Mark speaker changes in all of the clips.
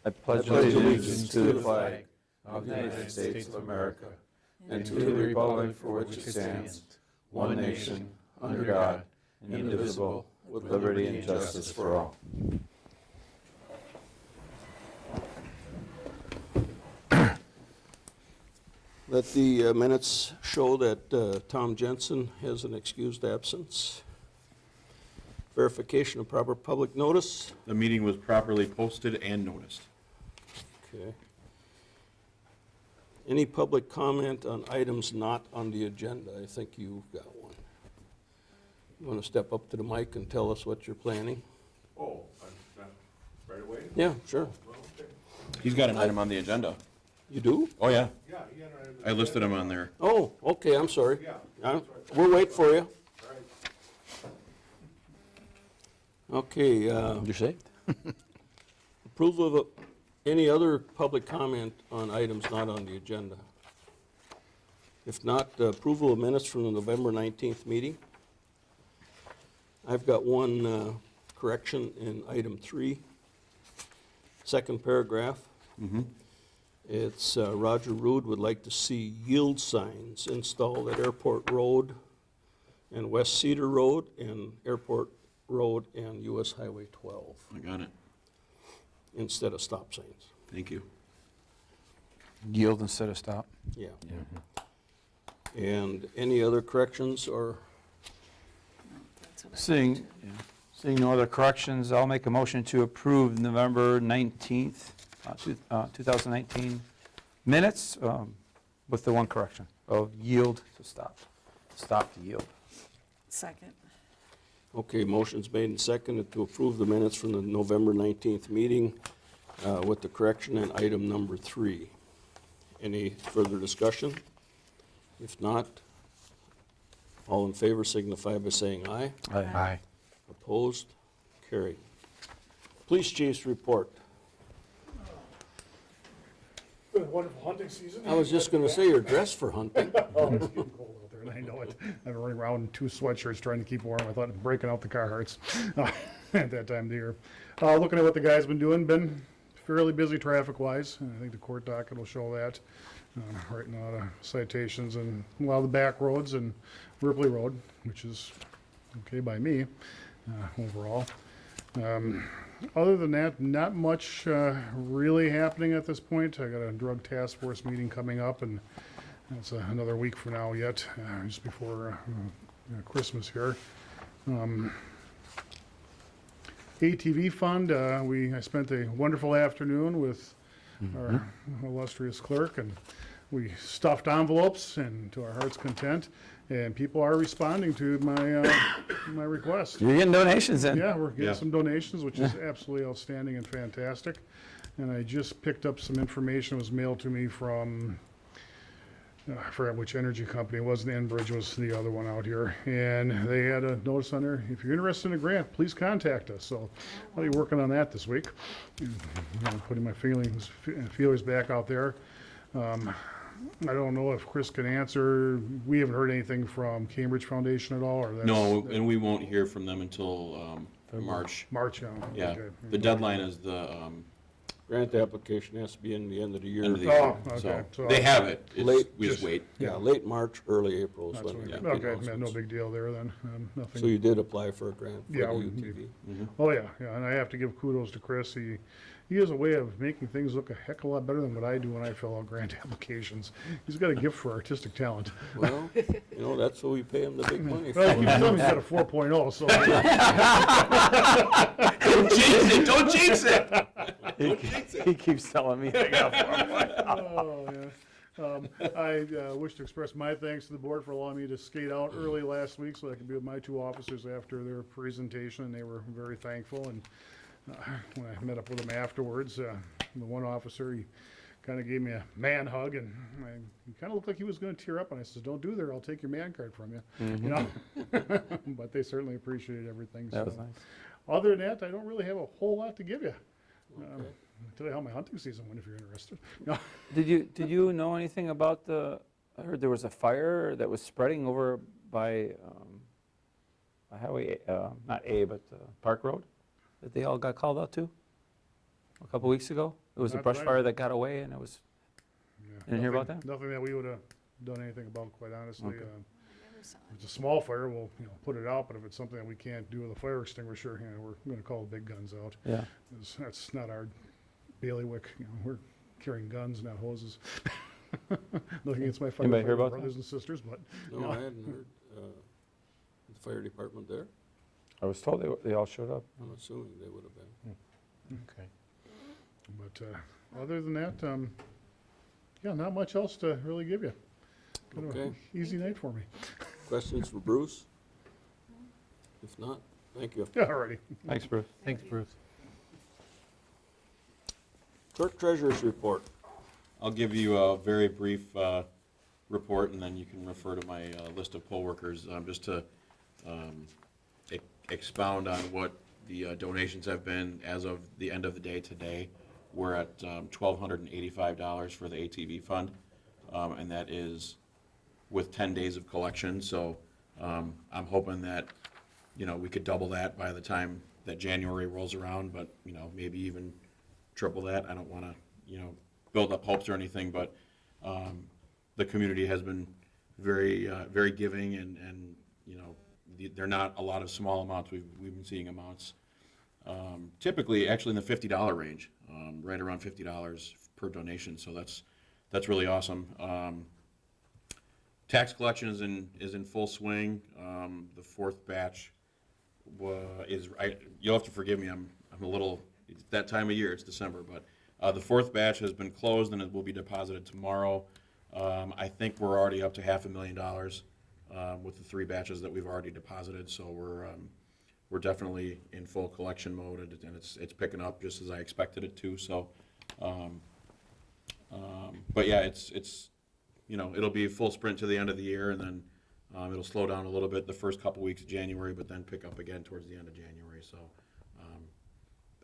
Speaker 1: I pledge
Speaker 2: allegiance to the flag of the United States of America and to the republic for which it stands, one nation, under God, indivisible, with liberty and justice for all.
Speaker 3: Let the minutes show that Tom Jensen has an excused absence. Verification of proper public notice.
Speaker 4: The meeting was properly posted and noticed.
Speaker 3: Okay. Any public comment on items not on the agenda? I think you've got one. You want to step up to the mic and tell us what you're planning?
Speaker 4: Oh, right away?
Speaker 3: Yeah, sure.
Speaker 4: He's got an item on the agenda.
Speaker 3: You do?
Speaker 4: Oh, yeah. I listed him on there.
Speaker 3: Oh, okay, I'm sorry. We'll wait for you. Okay.
Speaker 1: You're saved.
Speaker 3: Approval of any other public comment on items not on the agenda? If not, approval of minutes from the November 19th meeting. I've got one correction in item 3, second paragraph. It's Roger Rood would like to see yield signs installed at Airport Road and West Cedar Road and Airport Road and US Highway 12
Speaker 4: I got it.
Speaker 3: instead of stop signs.
Speaker 4: Thank you.
Speaker 1: Yield instead of stop.
Speaker 3: Yeah. And any other corrections or?
Speaker 1: Seeing no other corrections, I'll make a motion to approve November 19th, 2019 minutes with the one correction of yield to stop. Stop to yield.
Speaker 5: Second.
Speaker 3: Okay, motion's made and seconded to approve the minutes from the November 19th meeting with the correction in item number 3. Any further discussion? If not, all in favor signify by saying aye.
Speaker 1: Aye.
Speaker 3: Opposed? Carried. Police chief's report.
Speaker 6: Been a wonderful hunting season.
Speaker 3: I was just going to say you're dressed for hunting.
Speaker 6: Oh, it's getting cold out there, and I know it. I've been running around in 2 sweatshirts trying to keep warm. I thought of breaking out the Carhartts at that time of the year. Looking at what the guys been doing, been fairly busy traffic-wise. I think the court docket will show that. Writing a lot of citations and a lot of the back roads and Ripley Road, which is okay by me overall. Other than that, not much really happening at this point. I got a drug task force meeting coming up, and that's another week from now yet, just before Christmas here. ATV fund, I spent a wonderful afternoon with our illustrious clerk, and we stuffed envelopes, and to our heart's content, and people are responding to my request.
Speaker 1: You're getting donations in.
Speaker 6: Yeah, we're getting some donations, which is absolutely outstanding and fantastic. And I just picked up some information that was mailed to me from, I forgot which energy company it was. The Enbridge was the other one out here. And they had a notice on there, if you're interested in a grant, please contact us. So I'll be working on that this week. Putting my feelers back out there. I don't know if Chris can answer. We haven't heard anything from Cambridge Foundation at all, or that's...
Speaker 4: No, and we won't hear from them until March.
Speaker 6: March, yeah.
Speaker 4: Yeah,
Speaker 6: Okay.
Speaker 4: the deadline is the
Speaker 3: Grant application has to be in the end of the year.
Speaker 4: end of the year.
Speaker 6: Oh, okay.
Speaker 4: So they have it.
Speaker 3: Late-
Speaker 4: We just wait.
Speaker 3: Yeah, late March, early April is
Speaker 6: That's
Speaker 3: when we
Speaker 6: what-
Speaker 3: get the
Speaker 6: okay, yeah, no
Speaker 3: announcements.
Speaker 6: big deal there then. Nothing.
Speaker 3: So you did apply for a grant for
Speaker 6: Yeah,
Speaker 3: the
Speaker 6: we-
Speaker 3: UTV?
Speaker 6: Oh, yeah, and I have to give kudos to Chris. He has a way of making things look a heck of a lot better than what I do when I fill out grant applications. He's got a gift for artistic talent.
Speaker 3: Well, that's what we pay him the big money for.
Speaker 6: Well, he keeps telling me he's got a 4.0, so.
Speaker 4: Don't jinx it! Don't jinx it!
Speaker 1: He keeps telling me I got 4.
Speaker 6: Oh, yeah. I wish to express my thanks to the board for allowing me to skate out early last week so I could be with my 2 officers after their presentation, and they were very thankful. And when I met up with them afterwards, the one officer, he kind of gave me a man hug, and he kind of looked like he was going to tear up, and I said, "Don't do that, I'll take your man card from you." You know. But they certainly appreciated everything.
Speaker 1: That
Speaker 6: So.
Speaker 1: was nice.
Speaker 6: Other than that, I don't really have a whole lot to give you. I'll tell you how my hunting season went if you're interested. No.
Speaker 1: Did you know anything about I heard there was a fire that was spreading over by Highway, not A, but Park Road, that they all got called out to a couple weeks ago? It was a
Speaker 6: Not
Speaker 1: brush
Speaker 6: that I-
Speaker 1: fire that got away, and it was,
Speaker 6: Yeah,
Speaker 1: Didn't hear about
Speaker 6: nothing- Nothing that we would have done anything about, quite honestly.
Speaker 1: Okay.
Speaker 6: If it's a small fire, we'll, put it out, but if it's something that we can't do with a fire extinguisher, we're gonna call the big guns out.
Speaker 1: yeah.
Speaker 6: That's not our bailiwick, we're carrying guns, not hoses. Nothing against my
Speaker 1: Anybody hear
Speaker 6: firefighter
Speaker 1: about
Speaker 6: brothers and sisters, but,
Speaker 3: No, I hadn't heard. The fire department there?
Speaker 1: I was told they all showed up.
Speaker 3: I'm assuming they would have been.
Speaker 2: Okay.
Speaker 6: but, other than that, not much else to really give you. Kind of
Speaker 3: Okay.
Speaker 6: an easy night for me.
Speaker 3: Questions for Bruce? If not, thank you.
Speaker 6: Alrighty.
Speaker 1: Thanks, Bruce.
Speaker 2: Thanks, Bruce.
Speaker 3: Clerk treasurer's report.
Speaker 4: I'll give you a very brief report, and then you can refer to my list of poll workers, just to expound on what the donations have been as of the end of the day today. We're at $1,285 for the ATV fund, and that is with 10 days of collection. So I'm hoping that, we could double that by the time that January rolls around, but, maybe even triple that. I don't want to, build up hopes or anything, but the community has been very, very giving, and they're not a lot of small amounts. We've been seeing amounts typically actually in the $50 range, right around $50 per donation. So that's really awesome. Tax collection is in full swing. The fourth batch you'll have to forgive me. I'm a little, it's that time of year. It's December, but the fourth batch has been closed and it will be deposited tomorrow. I think we're already up to $500,000 with the 3 batches that we've already deposited. So we're definitely in full collection mode, and it's picking up just as I expected it to. So, but yeah, it's it'll be a full sprint to the end of the year, and then it'll slow down a little bit the first couple weeks of January, but then pick up again towards the end of January. So,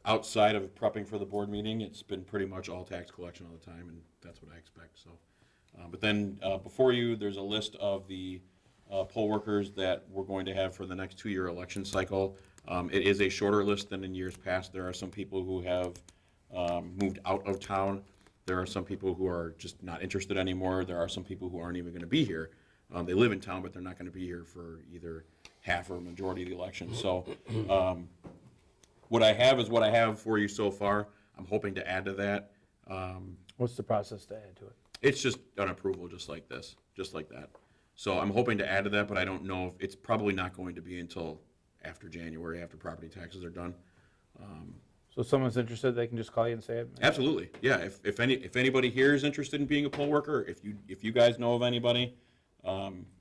Speaker 4: outside of prepping for the board meeting, it's been pretty much all tax collection all the time, and that's what I expect. So, but then before you, there's a list of the poll workers that we're going to have for the next 2-year election cycle. It is a shorter list than in years past. There are some people who have moved out of town. There are some people who are just not interested anymore. There are some people who aren't even going to be here. They live in town, but they're not going to be here for either half or a majority of the election. So what I have is what I have for you so far. I'm hoping to add to that.
Speaker 1: What's the process to add to it?
Speaker 4: It's just an approval, just like this, just like that. So I'm hoping to add to that, but I don't know if it's probably not going to be until after January, after property taxes are done.
Speaker 1: So if someone's interested, they can just call you and say it?
Speaker 4: Absolutely, yeah. If anybody here is interested in being a poll worker, if you guys know of anybody,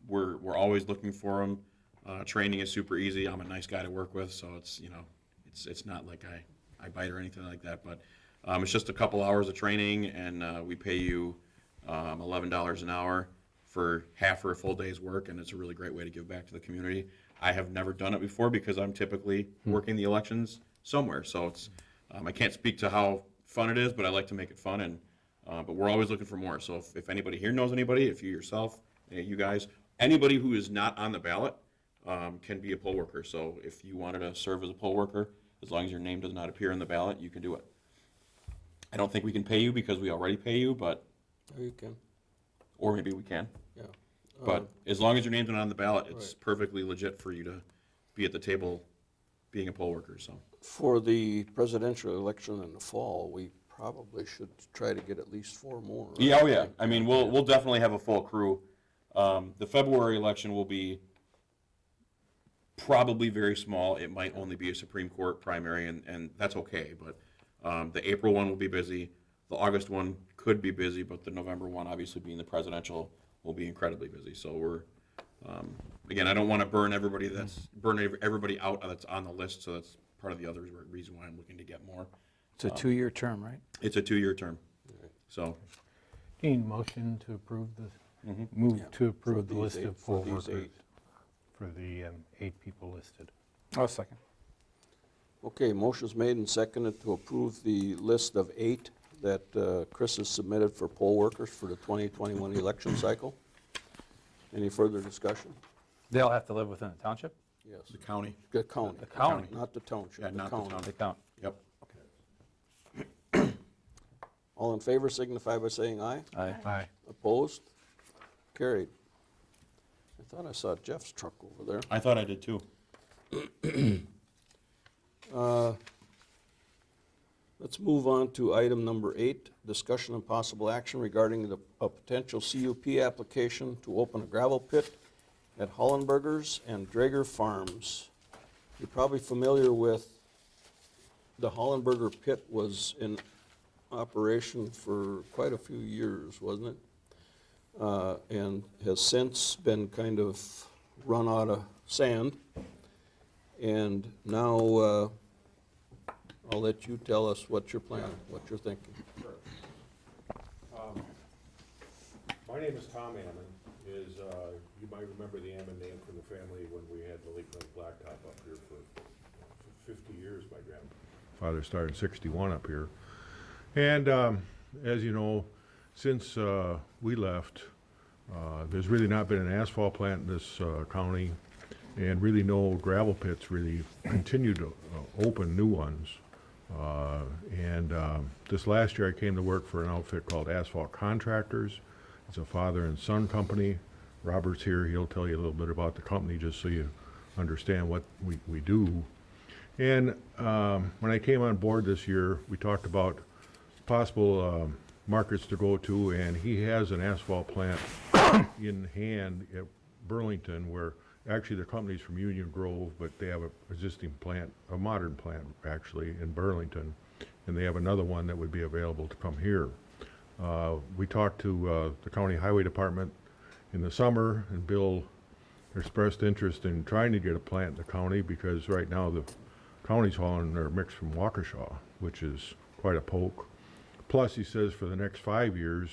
Speaker 4: we're always looking for them. Training is super easy. I'm a nice guy to work with, so it's not like I bite or anything like that. But it's just a couple hours of training, and we pay you $11 an hour for half or a full day's work, and it's a really great way to give back to the community. I have never done it before because I'm typically working the elections somewhere, so it's I can't speak to how fun it is, but I like to make it fun, and but we're always looking for more. So if anybody here knows anybody, if you yourself, you guys, anybody who is not on the ballot can be a poll worker. So if you wanted to serve as a poll worker, as long as your name does not appear on the ballot, you can do it. I don't think we can pay you because we already pay you, but
Speaker 3: There you can,
Speaker 4: or maybe we can.
Speaker 3: yeah.
Speaker 4: But as long as your name's not on the ballot, it's
Speaker 3: Right.
Speaker 4: perfectly legit for you to be at the table being a poll worker, so.
Speaker 3: For the presidential election in the fall, we probably should try to get at least 4 more. Right?
Speaker 4: Yeah, oh yeah. I mean, we'll definitely have a full crew. The February election will be probably very small. It might only be a Supreme Court primary, and that's okay. But the April one will be busy. The August one could be busy, but the November one, obviously being the presidential, will be incredibly busy. So we're, again, I don't want to burn everybody out that's on the list. So that's part of the other reason why I'm looking to get more.
Speaker 1: It's a 2-year term, right?
Speaker 4: It's a 2-year term. So
Speaker 2: Need motion to approve the, move to approve the
Speaker 3: these
Speaker 2: list
Speaker 3: eight-
Speaker 2: of
Speaker 3: for
Speaker 2: poll
Speaker 3: these
Speaker 2: workers
Speaker 3: 8.
Speaker 2: for the 8 people listed.
Speaker 1: Oh, second.
Speaker 3: Okay, motion's made and seconded to approve the list of 8 that Chris has submitted for poll workers for the 2021 election cycle. Any further discussion?
Speaker 1: They all have to live within the township?
Speaker 3: Yes.
Speaker 4: the county,
Speaker 3: The county.
Speaker 1: The county.
Speaker 3: Not the township,
Speaker 4: Yeah,
Speaker 3: the
Speaker 4: not the
Speaker 3: county.
Speaker 4: town.
Speaker 1: They count.
Speaker 4: yep.
Speaker 3: All in favor signify by saying aye.
Speaker 1: Aye.
Speaker 2: Aye.
Speaker 3: Opposed? Carried. I thought I saw Jeff's truck over there.
Speaker 4: I thought I did too.
Speaker 3: Let's move on to item number 8, discussion and possible action regarding a potential CUP application to open a gravel pit at Hollenberger's and Drager Farms. You're probably familiar with the Hollenberger pit was in operation for quite a few years, wasn't it? And has since been kind of run out of sand. And now, I'll let you tell us what your plan, what you're thinking.
Speaker 5: My name is Tom Ammon. You might remember the Ammon name from the family when we had the Lakeland Blacktop up here for 50 years. My grandfather started in 61 up here. And as you know, since we left, there's really not been an asphalt plant in this county, and really no gravel pits really continue to open new ones. This last year I came to work for an outfit called Asphalt Contractors. It's a father and son company. Robert's here, he'll tell you a little bit about the company just so you understand what we do. And when I came on board this year, we talked about possible markets to go to, and he has an asphalt plant in hand at Burlington where actually the company's from Union Grove, but they have an existing plant, a modern plant actually, in Burlington, and they have another one that would be available to come here. We talked to the county highway department in the summer, and Bill expressed interest in trying to get a plant in the county because right now the county's hauling their mix from Waukesha, which is quite a poke. Plus, he says for the next 5 years,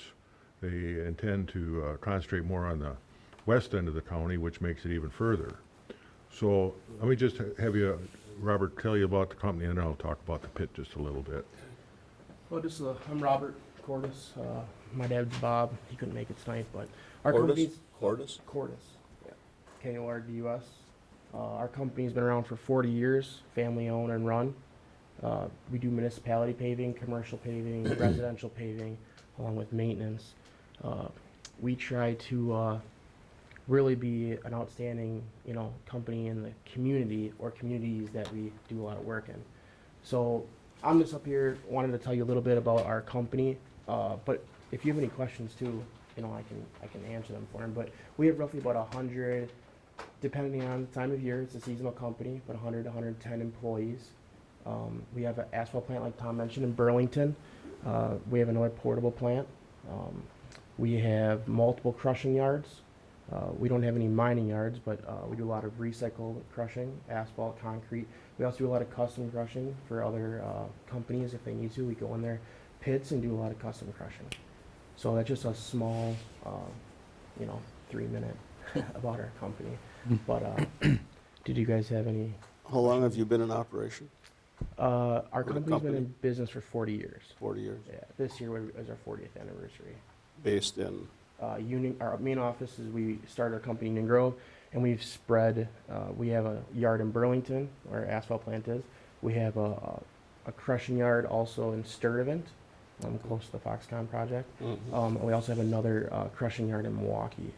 Speaker 5: they intend to concentrate more on the west end of the county, which makes it even further. So let me just have you, Robert, tell you about the company, and then I'll talk about the pit just a little bit.
Speaker 7: Well, I'm Robert Cordis. My dad's Bob. He couldn't make it tonight, but our
Speaker 3: Cordis?
Speaker 7: company's
Speaker 3: Cordis?
Speaker 7: Cordis. Yeah. K-O-R-D-U-S. Our company's been around for 40 years, family owned and run. We do municipality paving, commercial paving, residential paving, along with maintenance. We try to really be an outstanding, company in the community or communities that we do a lot of work in. So I'm just up here wanted to tell you a little bit about our company, but if you have any questions too, I can answer them for him. But we have roughly about 100, depending on the time of year. It's a seasonal company, but 100 to 110 employees. We have an asphalt plant, like Tom mentioned, in Burlington. We have another portable plant. We have multiple crushing yards. We don't have any mining yards, but we do a lot of recycled crushing, asphalt, concrete. We also do a lot of custom crushing for other companies if they need to. We go in their pits and do a lot of custom crushing. So that's just a small, 3-minute about our company. But did you guys have any?
Speaker 3: How long have you been in operation?
Speaker 7: Our
Speaker 3: For the
Speaker 7: company's been
Speaker 3: company?
Speaker 7: in business for 40 years.
Speaker 3: 40 years?
Speaker 7: Yeah, this year is our 40th anniversary.
Speaker 3: Based in,
Speaker 7: Our main office is we started our company in Union Grove, and we've spread. We have a yard in Burlington, where our asphalt plant is. We have a crushing yard also in Sturtevant, close to the Foxconn project. And we also have another crushing yard in Milwaukee,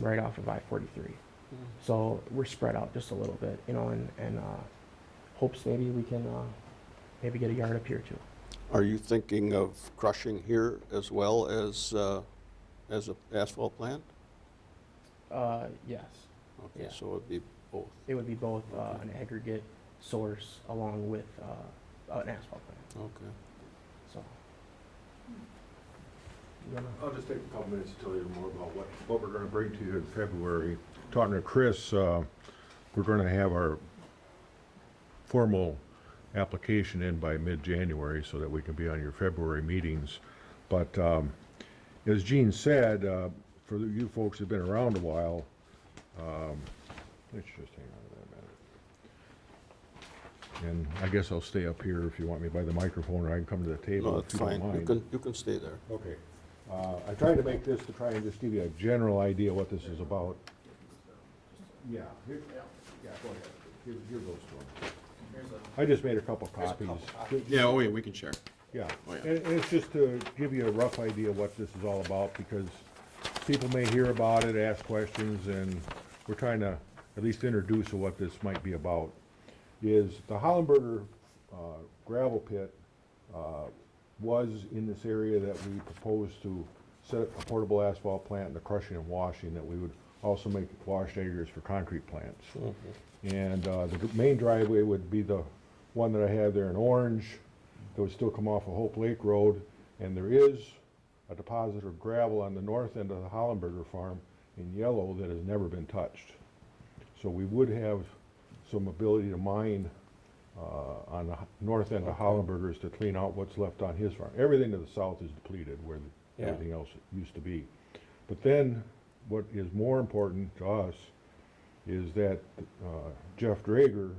Speaker 7: right off of I-43. So we're spread out just a little bit, and hopes maybe we can maybe get a yard up here too.
Speaker 3: are you thinking of crushing here as well as an asphalt plant?
Speaker 7: Yes.
Speaker 3: Okay,
Speaker 7: Yeah.
Speaker 3: so it'd be both.
Speaker 7: It would be both an aggregate source along with an asphalt plant.
Speaker 3: Okay.
Speaker 7: So. You wanna-
Speaker 2: I'll just take a couple minutes to tell you more about what we're gonna bring to you in February. Talking to Chris, we're gonna have our formal application in by mid-January so that we can be on your February meetings. But as Gene said, for you folks who've been around a while, let's just hang on a minute. And I guess I'll stay up here if you want me by the microphone, or I can come to the table
Speaker 3: No,
Speaker 2: if
Speaker 3: it's
Speaker 2: you don't
Speaker 3: fine.
Speaker 2: mind.
Speaker 3: You can stay there.
Speaker 2: Okay. I tried to make this to try and just give you a general idea what this is about. Yeah, go ahead. Here goes to them. I just made a couple copies.
Speaker 4: Yeah, oh yeah, we can share.
Speaker 5: Yeah,
Speaker 4: Oh, yeah.
Speaker 5: and it's just to give you a rough idea of what this is all about, because people may hear about it, ask questions, and we're trying to at least introduce what this might be about. Is the Hollenberger gravel pit was in this area that we proposed to set up a portable asphalt plant and the crushing and washing, that we would also make wash aggregates for concrete plants. And the main driveway would be the one that I have there in orange, that would still come off of Hope Lake Road, and there is a deposit of gravel on the north end of the Hollenberger farm in yellow that has never been touched. So we would have some ability to mine on the north end of Hollenbergers to clean out what's left on his farm. Everything to the south is depleted where everything else used to be. But then what is more important to us is that Jeff Drager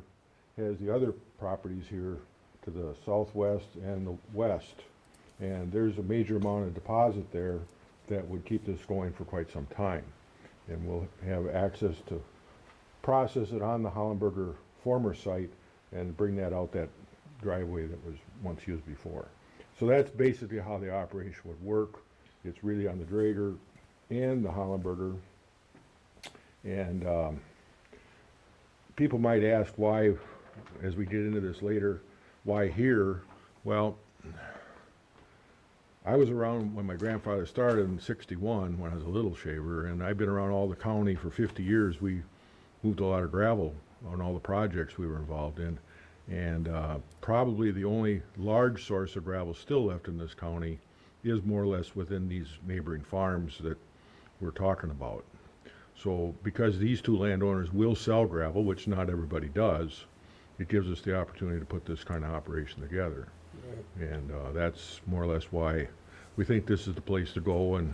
Speaker 5: has the other properties here to the southwest and the west. And there's a major amount of deposit there that would keep this going for quite some time. And we'll have access to process it on the Hollenberger former site and bring that out that driveway that was once used before. So that's basically how the operation would work. It's really on the Drager and the Hollenberger. And people might ask why, as we get into this later, why here? Well, I was around when my grandfather started in '61 when I was a little shaver, and I've been around all the county for 50 years. We moved a lot of gravel on all the projects we were involved in. And probably the only large source of gravel still left in this county is more or less within these neighboring farms that we're talking about. So because these two landowners will sell gravel, which not everybody does, it gives us the opportunity to put this kind of operation together. And that's more or less why we think this is the place to go, and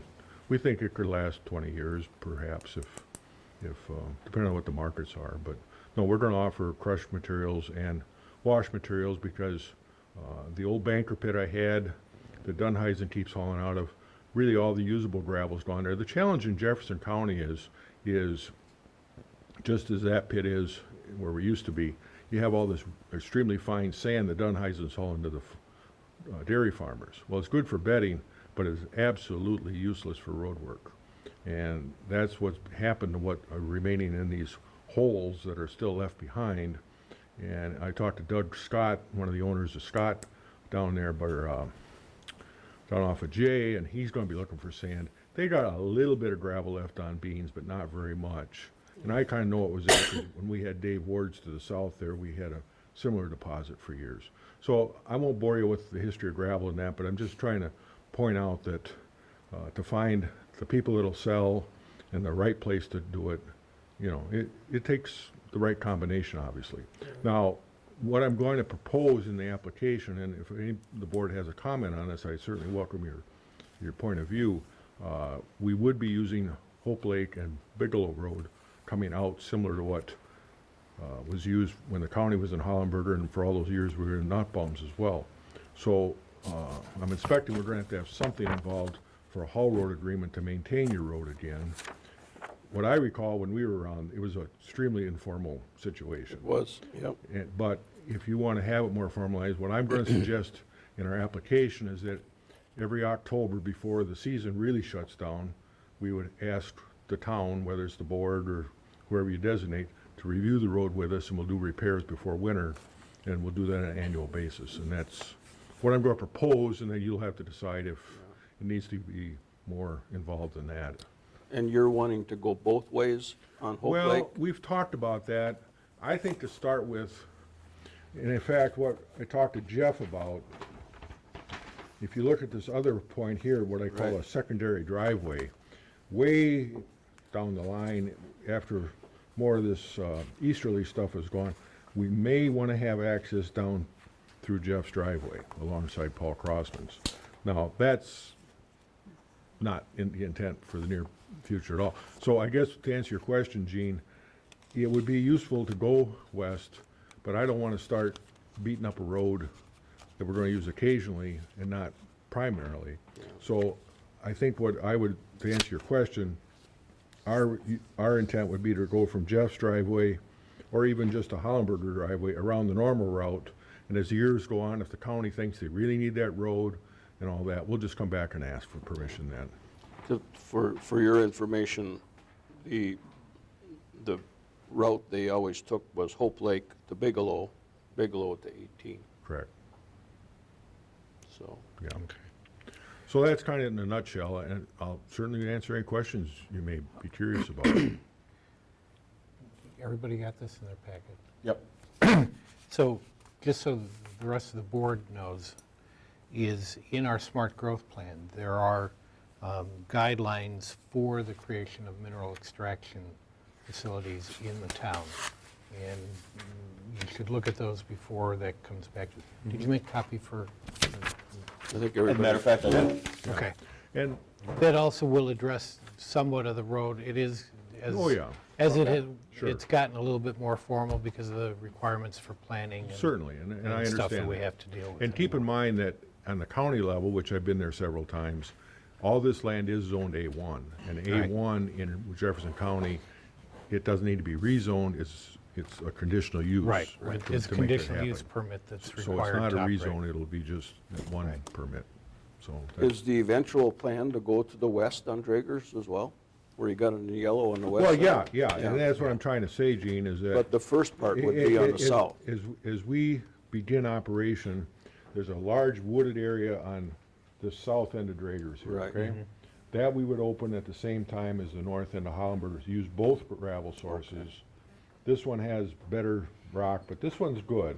Speaker 5: we think it could last 20 years perhaps if depending on what the markets are. But no, we're going to offer crushed materials and wash materials, because the old banker pit I had, that Dunheisen keeps hauling out of, really all the usable gravel's gone there. The challenge in Jefferson County is just as that pit is where we used to be, you have all this extremely fine sand that Dunheisen's hauling to the dairy farmers. Well, it's good for bedding, but it's absolutely useless for road work. And that's what's happened to what are remaining in these holes that are still left behind. And I talked to Doug Scott, one of the owners of Scott, down there, down off of J, and he's going to be looking for sand. They got a little bit of gravel left on Beans, but not very much. And I kind of know it was there, 'cause when we had Dave Ward's to the south there, we had a similar deposit for years. So I won't bore you with the history of gravel and that, but I'm just trying to point out that to find the people that'll sell and the right place to do it, you know, it takes the right combination, obviously. Now, what I'm going to propose in the application, and if the board has a comment on this, I certainly welcome your point of view. We would be using Hope Lake and Bigelow Road coming out similar to what was used when the county was in Hollenberger, and for all those years we were in Nuttbaums as well. So I'm expecting we're going to have something involved for a haul road agreement to maintain your road again. What I recall when we were around, it was an extremely informal situation.
Speaker 3: It was, yep.
Speaker 5: But if you want to have it more formalized, what I'm going to suggest in our application is that every October before the season really shuts down, we would ask the town, whether it's the board or whoever you designate, to review the road with us, and we'll do repairs before winter, and we'll do that on an annual basis. And that's what I'm going to propose, and then you'll have to decide if it needs to be more involved than that.
Speaker 3: And you're wanting to go both ways on Hope Lake?
Speaker 5: Well, we've talked about that. I think to start with, and in fact, what I talked to Jeff about, if you look at this other point here, what I call a secondary driveway, way down the line, after more of this easterly stuff is gone, we may want to have access down through Jeff's driveway alongside Paul Crossman's. Now, that's not in the intent for the near future at all. So I guess to answer your question, Gene, it would be useful to go west, but I don't want to start beating up a road that we're going to use occasionally and not primarily. So I think what I would, to answer your question, our intent would be to go from Jeff's driveway, or even just a Hollenberger driveway, around the normal route, And as the years go on, if the county thinks they really need that road and all that, we'll just come back and ask for permission then.
Speaker 3: For your information, the route they always took was Hope Lake to Bigelow, Bigelow to 18,
Speaker 5: Correct.
Speaker 3: so.
Speaker 5: Yeah. So that's kind of in a nutshell, and I'll certainly answer any questions you may be curious about.
Speaker 8: Everybody got this in their packet?
Speaker 4: Yep.
Speaker 8: So, just so the rest of the board knows, is in our smart growth plan, there are guidelines for the creation of mineral extraction facilities in the town. And you should look at those before that comes back. Did you make a copy for?
Speaker 3: I think
Speaker 4: As a matter of fact, I did.
Speaker 8: Okay.
Speaker 5: And,
Speaker 8: That also will address somewhat of the road. It is, as,
Speaker 5: oh yeah,
Speaker 8: as it has,
Speaker 5: Sure.
Speaker 8: it's gotten a little bit more formal because of the requirements for planning and
Speaker 5: certainly, and I
Speaker 8: and stuff that
Speaker 5: understand
Speaker 8: we
Speaker 5: that.
Speaker 8: have to deal with.
Speaker 5: And keep in
Speaker 8: anymore.
Speaker 5: mind that on the county level, which I've been there several times, all this land is zoned A1. And
Speaker 8: Right.
Speaker 5: A1 in Jefferson County, it doesn't need to be rezoned, it's a conditional use.
Speaker 8: Right,
Speaker 5: to-
Speaker 8: right.
Speaker 5: to
Speaker 8: It's a
Speaker 5: make that
Speaker 8: conditional use
Speaker 5: happen.
Speaker 8: permit that's
Speaker 5: So it's
Speaker 8: required
Speaker 5: not
Speaker 8: to
Speaker 5: a
Speaker 8: operate.
Speaker 5: rezone, it'll be just one
Speaker 8: Right.
Speaker 5: permit. So that's,
Speaker 3: Is the eventual plan to go to the west on Drager's as well? Where you got it in the yellow on the west
Speaker 5: well,
Speaker 3: side?
Speaker 5: yeah, and that's what I'm trying to say, Gene, is that.
Speaker 3: But the first part would be on the south.
Speaker 5: As we begin operation, there's a large wooded area on the south end of Drager's here,
Speaker 3: Right.
Speaker 5: okay? That we would open at the same time as the north end of Hollenberg's, use both gravel sources. This one has better rock, but this one's good.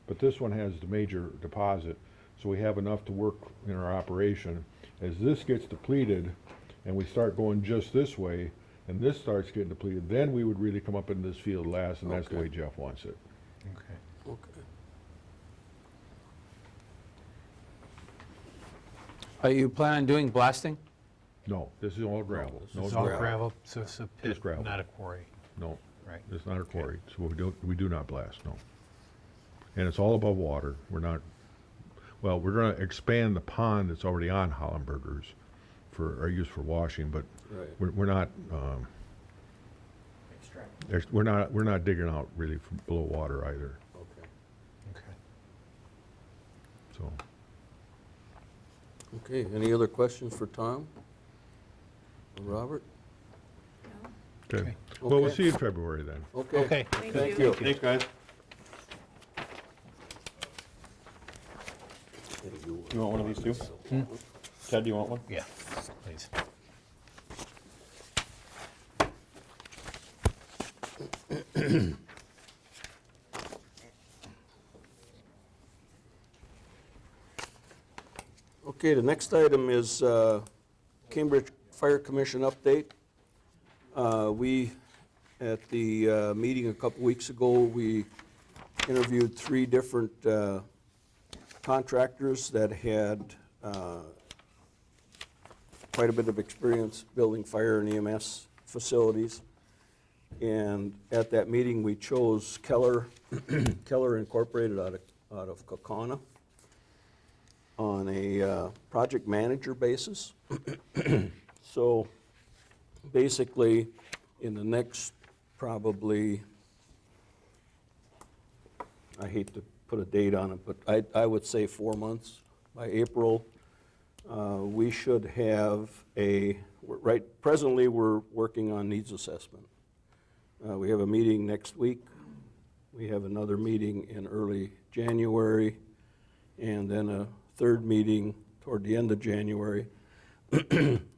Speaker 5: But this one has the major deposit, so we have enough to work in our operation. As this gets depleted, and we start going just this way, and this starts getting depleted, then we would really come up into this field last, and that's the
Speaker 3: Okay.
Speaker 5: way Jeff wants it.
Speaker 8: Okay.
Speaker 3: Okay.
Speaker 1: Are you planning on doing blasting?
Speaker 5: No, this is all gravel. No
Speaker 8: It's all
Speaker 3: gravel.
Speaker 8: gravel, so it's a pit,
Speaker 5: gravel.
Speaker 8: not a quarry.
Speaker 5: No,
Speaker 8: Right.
Speaker 5: it's not a quarry, so we do not blast, no. And it's all above water. We're not, well, we're gonna expand the pond that's already on Hollenbergers for our use for washing, but
Speaker 3: Right.
Speaker 5: we're not, we're not digging out really from below water either,
Speaker 3: Okay.
Speaker 8: Okay.
Speaker 5: so.
Speaker 3: Okay, any other questions for Tom? Or Robert?
Speaker 5: Okay. Well, we'll
Speaker 3: Okay.
Speaker 5: see you in February then.
Speaker 3: Okay.
Speaker 8: Okay.
Speaker 3: Thank you.
Speaker 4: Thanks, guys. You want one of these too? Ted, do you want one?
Speaker 8: Yeah, please.
Speaker 3: Okay, the next item is Cambridge Fire Commission update. We, at the meeting a couple weeks ago, we interviewed 3 different contractors that had quite a bit of experience building fire and EMS facilities. And at that meeting, we chose Keller Incorporated out of Kaukauna on a project manager basis. So basically, in the next probably, I hate to put a date on it, but I would say 4 months. By April, we should have presently we're working on needs assessment. We have a meeting next week. We have another meeting in early January, and then a third meeting toward the end of January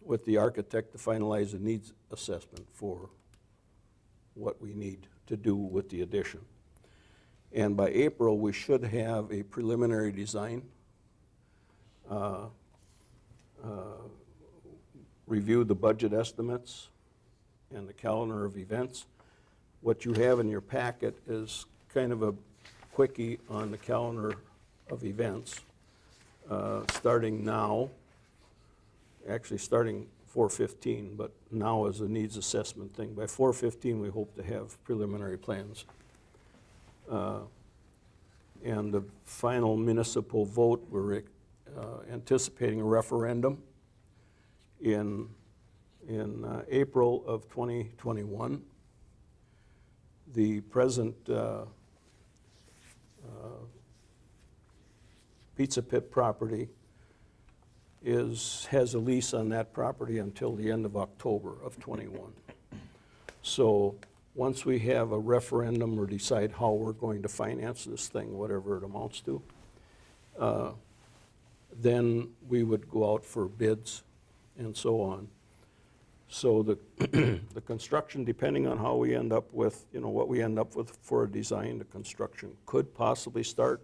Speaker 3: with the architect to finalize the needs assessment for what we need to do with the addition. And by April, we should have a preliminary design, review the budget estimates and the calendar of events. What you have in your packet is kind of a quickie on the calendar of events, starting now, actually starting 4/15, but now is a needs assessment thing. By 4/15, we hope to have preliminary plans. And the final municipal vote, we're anticipating a referendum in April of 2021. The present Pizza Pit property has a lease on that property until the end of October of '21. So once we have a referendum or decide how we're going to finance this thing, whatever it amounts to, then we would go out for bids and so on. So the, the construction, depending on how we end up with, what we end up with for a design, the construction could possibly start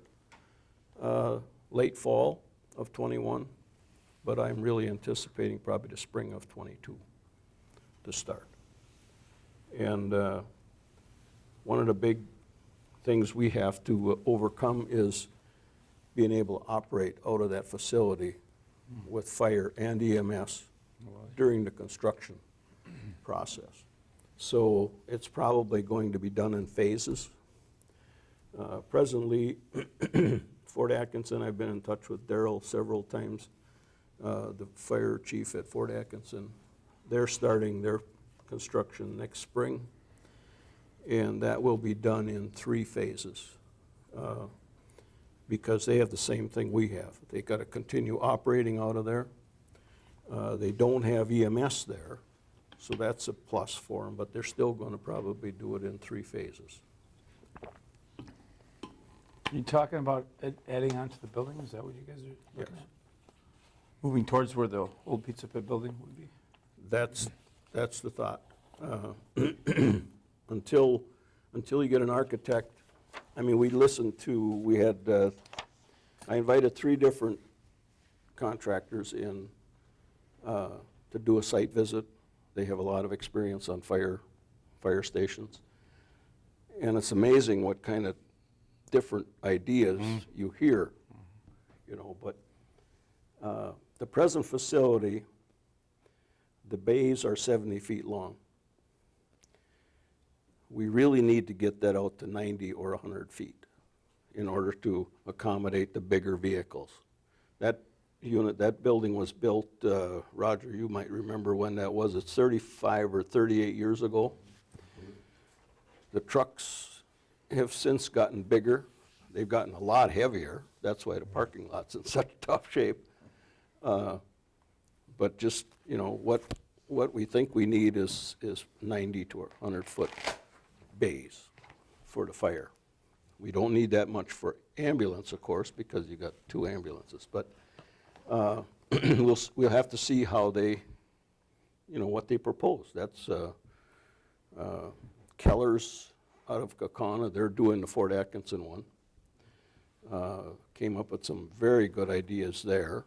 Speaker 3: late fall of '21, but I'm really anticipating probably the spring of '22 to start. And one of the big things we have to overcome is being able to operate out of that facility with fire and EMS during the construction process. So it's probably going to be done in phases. Presently, Fort Atkinson, I've been in touch with Darrell several times, the fire chief at Fort Atkinson. They're starting their construction next spring, and that will be done in 3 phases because they have the same thing we have. They got to continue operating out of there. They don't have EMS there, so that's a plus for them, but they're still going to probably do it in 3 phases.
Speaker 1: You talking about adding on to the building? Is that what you guys are looking
Speaker 3: Yes.
Speaker 1: at? Moving towards where the old Pizza Pit building would be?
Speaker 3: That's the thought. Until you get an architect, I mean, I invited 3 different contractors in to do a site visit. They have a lot of experience on fire stations. And it's amazing what kind of different ideas you hear, but the present facility, the bays are 70 feet long. We really need to get that out to 90 or 100 feet in order to accommodate the bigger vehicles. That building was built, Roger, you might remember when that was. It's 35 or 38 years ago. The trucks have since gotten bigger. They've gotten a lot heavier. That's why the parking lot's in such tough shape. But just, what we think we need is 90 to 100-foot bays for the fire. We don't need that much for ambulance, of course, because you got 2 ambulances. But we'll have to see how they, what they propose. That's Keller's out of Kaukauna. They're doing the Fort Atkinson one. Came up with some very good ideas there.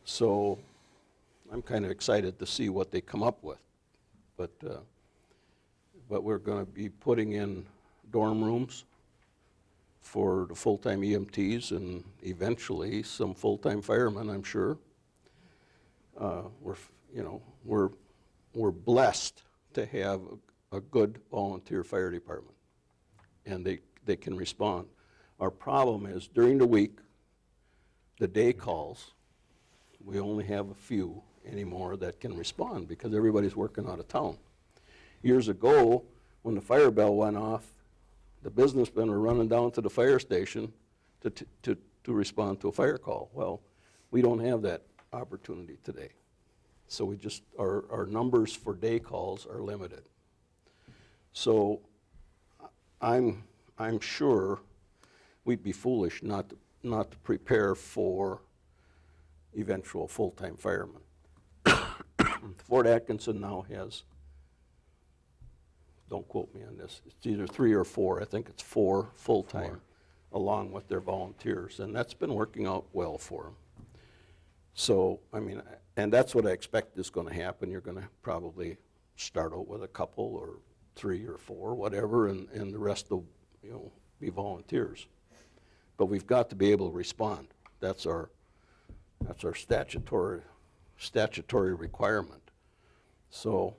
Speaker 3: So I'm kind of excited to see what they come up with. But we're going to be putting in dorm rooms for the full-time EMTs and eventually some full-time firemen, I'm sure. We're blessed to have a good volunteer fire department, and they can respond. Our problem is during the week, the day calls, we only have a few anymore that can respond because everybody's working out of town. Years ago, when the fire bell went off, the businessmen were running down to the fire station to respond to a fire call. Well, we don't have that opportunity today. So we just, our numbers for day calls are limited. So I'm sure we'd be foolish not to prepare for eventual full-time firemen. Fort Atkinson now has, don't quote me on this, it's either 3 or 4, I think it's 4 full-time, along with their volunteers, and that's been working out well for them. So, I mean, and that's what I expect is going to happen. You're going to probably start out with a couple or 3 or 4, whatever, and the rest will, be volunteers. But we've got to be able to respond. That's our statutory requirement. So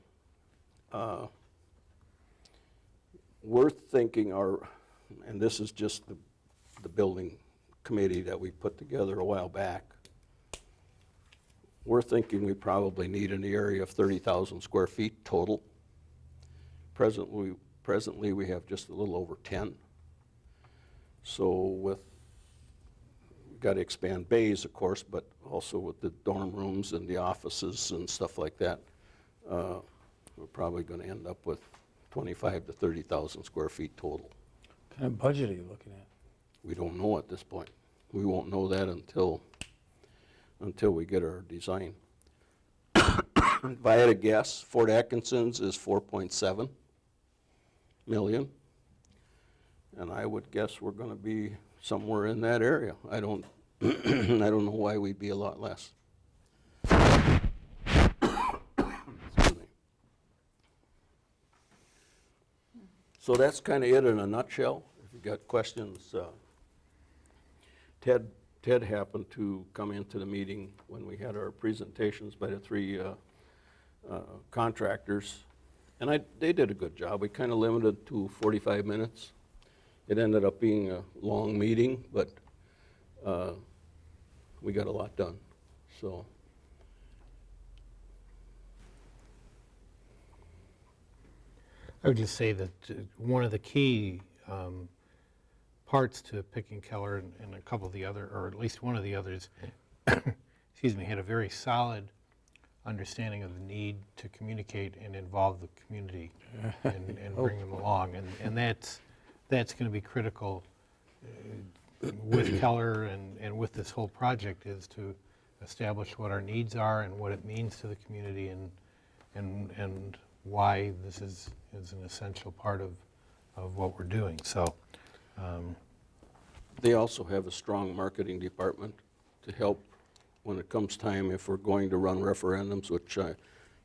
Speaker 3: we're thinking and this is just the building committee that we put together a while back, we're thinking we probably need in the area of 30,000 square feet total. Presently we have just a little over 10. So with got to expand bays, of course, but also with the dorm rooms and the offices and stuff like that. We're probably going to end up with 25 to 30,000 square feet total.
Speaker 1: What kind of budget are you looking at?
Speaker 3: We don't know at this point. We won't know that until we get our design. If I had a guess, Fort Atkinson's is 4.7 million. And I would guess we're going to be somewhere in that area. I don't, I don't know why we'd be a lot less. Excuse me. So that's kind of it in a nutshell. If you got questions, Ted happened to come into the meeting when we had our presentations by the three contractors, and they did a good job. We kind of limited to 45 minutes. It ended up being a long meeting, but we got a lot done. So
Speaker 8: I would just say that one of the key parts to picking Keller and a couple of the other, or at least one of the others, excuse me, had a very solid understanding of the need to communicate and involve the community and bring them along. And that's going to be critical with Keller and with this whole project, is to establish what our needs are and what it means to the community and why this is an essential part of what we're doing. So
Speaker 3: they also have a strong marketing department to help when it comes time if we're going to run referendums, which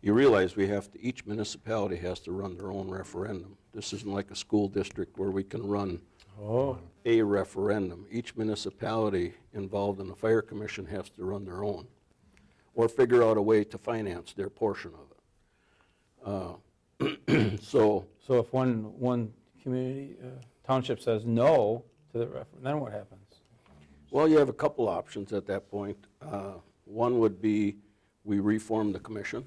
Speaker 3: you realize each municipality has to run their own referendum. This isn't like a school district where we can run a referendum. Each municipality involved in the fire commission has to run their own or figure out a way to finance their portion of it. So
Speaker 1: if one community, township says no to the referendum, then what happens?
Speaker 3: well, you have a couple options at that point. One would be we reform the commission,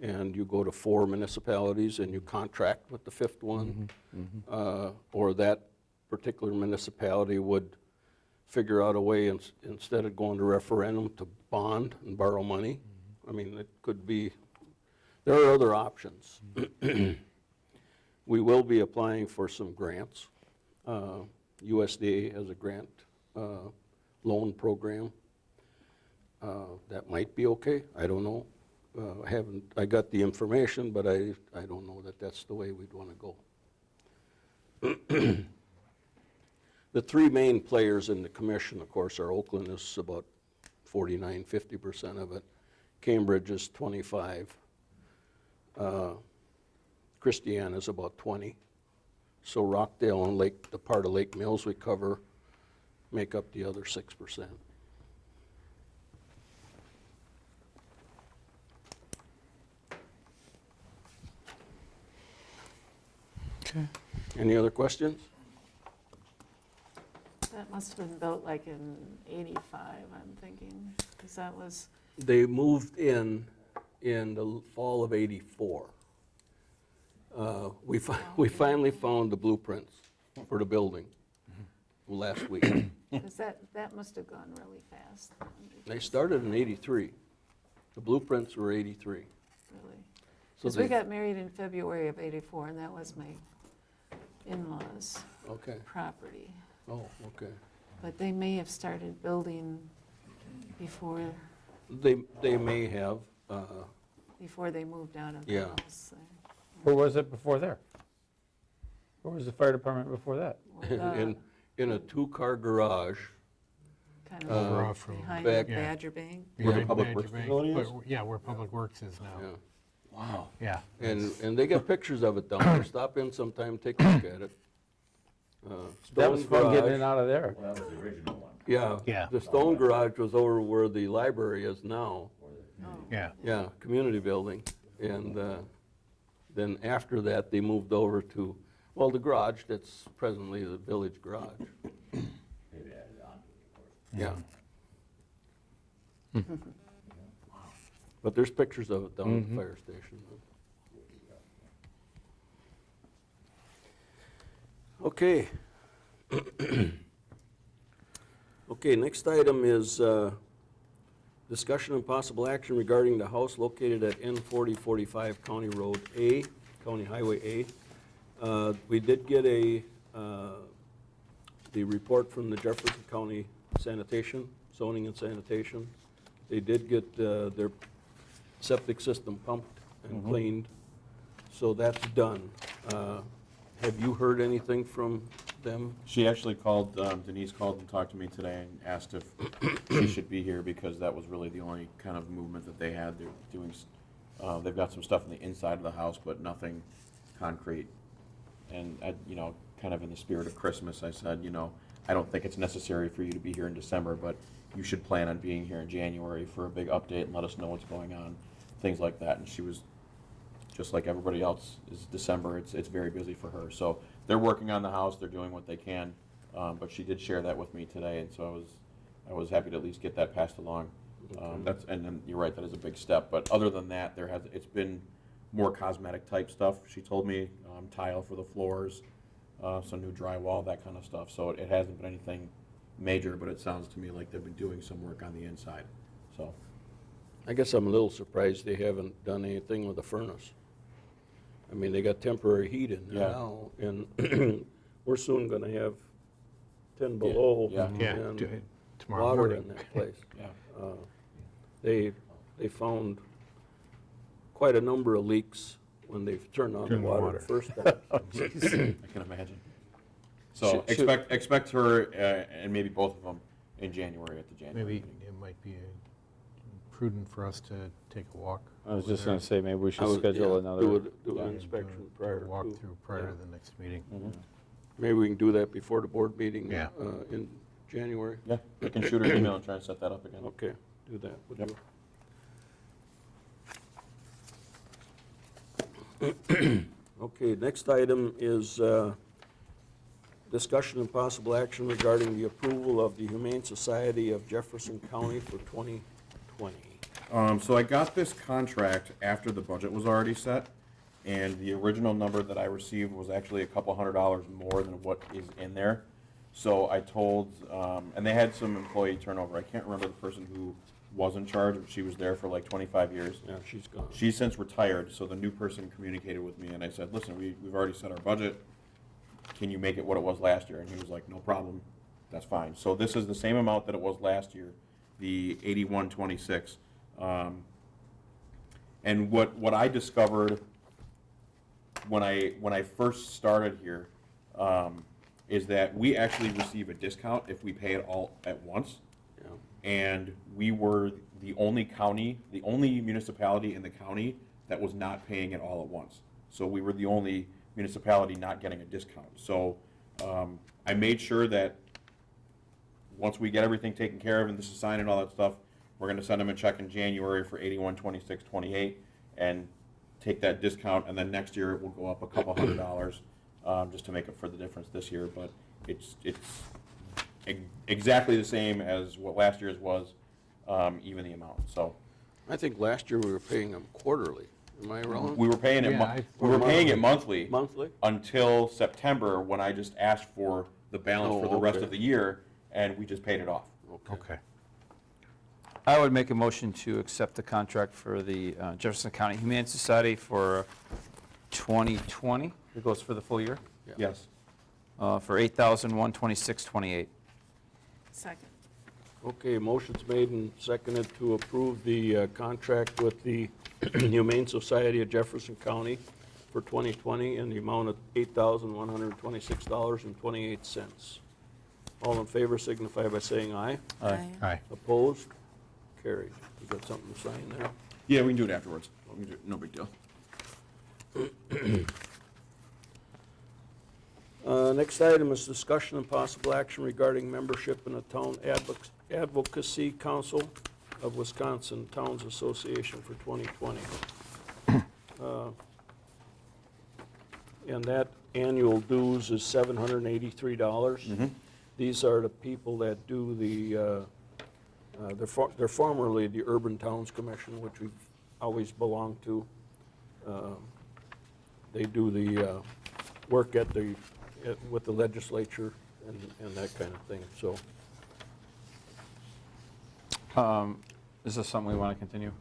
Speaker 3: and you go to 4 municipalities and you contract with the 5th one, or that particular municipality would figure out a way instead of going to referendum to bond and borrow money. I mean, it could be, there are other options. We will be applying for some grants. USDA has a grant loan program. That might be okay, I don't know. I got the information, but I don't know that that's the way we'd want to go. The 3 main players in the commission, of course, are Oakland is about 49, 50% of it. Cambridge is 25. Christiana is about 20. So Rockdale and the part of Lake Mills we cover, make up the other 6%.
Speaker 1: Okay.
Speaker 3: Any other questions?
Speaker 9: That must have been built like in '85, I'm thinking, because that was,
Speaker 3: They moved in the fall of '84. We finally found the blueprints for the building last week.
Speaker 9: because that must have gone really fast.
Speaker 3: They started in '83. The blueprints were '83.
Speaker 9: Really.
Speaker 3: So
Speaker 9: Because we got married in February of '84, and that was my in-laws'
Speaker 3: Okay.
Speaker 9: property.
Speaker 3: Oh, okay.
Speaker 9: But they may have started building before
Speaker 3: They may have.
Speaker 9: they moved out of the
Speaker 3: Yeah.
Speaker 9: house.
Speaker 1: Where was it before there? Where was the fire department before that?
Speaker 3: In a 2-car garage.
Speaker 9: Kind
Speaker 8: Over
Speaker 9: of
Speaker 8: off from
Speaker 9: behind
Speaker 3: back-
Speaker 9: the Badger Bank.
Speaker 8: behind
Speaker 3: Public
Speaker 8: Badger
Speaker 3: Works
Speaker 8: Bank,
Speaker 3: facility is?
Speaker 8: yeah, where Public Works is now.
Speaker 3: Yeah.
Speaker 1: Wow.
Speaker 8: Yeah.
Speaker 3: And they got pictures of it down there. Stop in sometime, take a look at it.
Speaker 1: That was
Speaker 3: Stone
Speaker 1: fun getting
Speaker 3: garage.
Speaker 1: it out of there.
Speaker 3: Yeah.
Speaker 8: Yeah.
Speaker 3: The stone garage was over where the library is now.
Speaker 8: Yeah.
Speaker 3: Yeah, community building. And then after that, they moved over to, well, the garage that's presently the village garage. Yeah. But there's pictures of it down at the fire station. Okay. Okay, next item is discussion and possible action regarding the house located at N4045 County Road A, County Highway A. We did get the report from the Jefferson County Sanitation, Zoning and Sanitation. They did get their septic system pumped and cleaned, so that's done. Have you heard anything from them?
Speaker 4: She actually called, Denise called and talked to me today and asked if she should be here because that was really the only kind of movement that they had. They're doing, they've got some stuff in the inside of the house, but nothing concrete. And, kind of in the spirit of Christmas, I said, I don't think it's necessary for you to be here in December, but you should plan on being here in January for a big update and let us know what's going on, things like that. And she was, just like everybody else, is December, it's very busy for her. So they're working on the house, they're doing what they can, but she did share that with me today, and so I was happy to at least get that passed along. And then you're right, that is a big step, but other than that, it's been more cosmetic type stuff. She told me tile for the floors, some new drywall, that kind of stuff. So it hasn't been anything major, but it sounds to me like they've been doing some work on the inside. So
Speaker 3: I guess I'm a little surprised they haven't done anything with the furnace. I mean, they got temporary heat in there
Speaker 4: Yeah.
Speaker 3: now, and we're soon gonna have 10 below
Speaker 4: Yeah.
Speaker 8: Yeah,
Speaker 3: and
Speaker 8: tomorrow
Speaker 3: water
Speaker 8: morning.
Speaker 3: in that place.
Speaker 4: yeah.
Speaker 3: They found quite a number of leaks when they turned on the
Speaker 5: Turned the
Speaker 3: water
Speaker 5: water.
Speaker 3: the first time.
Speaker 4: I can imagine. So
Speaker 3: Should-
Speaker 4: expect her and maybe both of them in January at the January
Speaker 8: Maybe
Speaker 4: meeting.
Speaker 8: it might be prudent for us to take a walk.
Speaker 1: I was
Speaker 8: over
Speaker 1: just
Speaker 8: there,
Speaker 1: going to say, maybe we
Speaker 3: I
Speaker 1: should
Speaker 3: would,
Speaker 1: schedule
Speaker 3: yeah,
Speaker 1: another.
Speaker 3: do
Speaker 4: Yeah.
Speaker 3: an
Speaker 8: do
Speaker 3: inspection
Speaker 8: a
Speaker 3: prior to.
Speaker 8: walkthrough prior
Speaker 3: yeah.
Speaker 8: to the next meeting.
Speaker 3: Maybe we can do that before the board meeting
Speaker 8: Yeah.
Speaker 3: in January.
Speaker 4: Yeah, I can shoot her an email and try and set that up again.
Speaker 3: Okay, do that, would
Speaker 4: Yep.
Speaker 3: you? Okay, next item is discussion and possible action regarding the approval of the Humane Society of Jefferson County for 2020.
Speaker 4: So I got this contract after the budget was already set, and the original number that I received was actually a couple $100 more than what is in there. So I told, and they had some employee turnover. I can't remember the person who was in charge, but she was there for like 25 years.
Speaker 3: Yeah, she's gone.
Speaker 4: She's since retired, so the new person communicated with me, and I said, listen, we've already set our budget. Can you make it what it was last year? And he was like, no problem, that's fine. So this is the same amount that it was last year, the 8126. And what I discovered when I first started here is that we actually receive a discount if we pay it all at once.
Speaker 3: Yeah.
Speaker 4: And we were the only county, the only municipality in the county that was not paying it all at once. So we were the only municipality not getting a discount. So I made sure that once we get everything taken care of and this is signed and all that stuff, we're gonna send them a check in January for 8126.28 and take that discount, and then next year it will go up a couple $100 just to make up for the difference this year. But it's exactly the same as what last year's was, even the amount. So
Speaker 3: I think last year we were paying them quarterly. Am I wrong?
Speaker 4: we were paying it.
Speaker 8: Yeah,
Speaker 4: We were paying it monthly
Speaker 3: Monthly?
Speaker 4: until September, when I just asked for the balance
Speaker 3: Oh,
Speaker 4: for the rest
Speaker 3: okay.
Speaker 4: of the year, and we just paid it off.
Speaker 8: Okay.
Speaker 1: I would make a motion to accept the contract for the Jefferson County Humane Society for 2020. It goes for the full year,
Speaker 3: Yeah.
Speaker 4: Yes.
Speaker 1: for $8,126.28.
Speaker 9: Second.
Speaker 3: Okay, motion's made and seconded to approve the contract with the Humane Society of Jefferson County for 2020 in the amount of $8,126.28. All in favor signify by saying aye.
Speaker 8: Aye.
Speaker 3: Opposed? Carried. You got something to sign there?
Speaker 4: Yeah, we can do it afterwards. We can do it, no big deal.
Speaker 3: Next item is discussion and possible action regarding membership in the Town Advocacy Council of Wisconsin Towns Association for 2020. And that annual dues is $783. These are the people that do the, they're formerly the Urban Towns Commission, which we've always belonged to. They do the work with the legislature and that kind of thing. So
Speaker 1: Is this something we want to continue?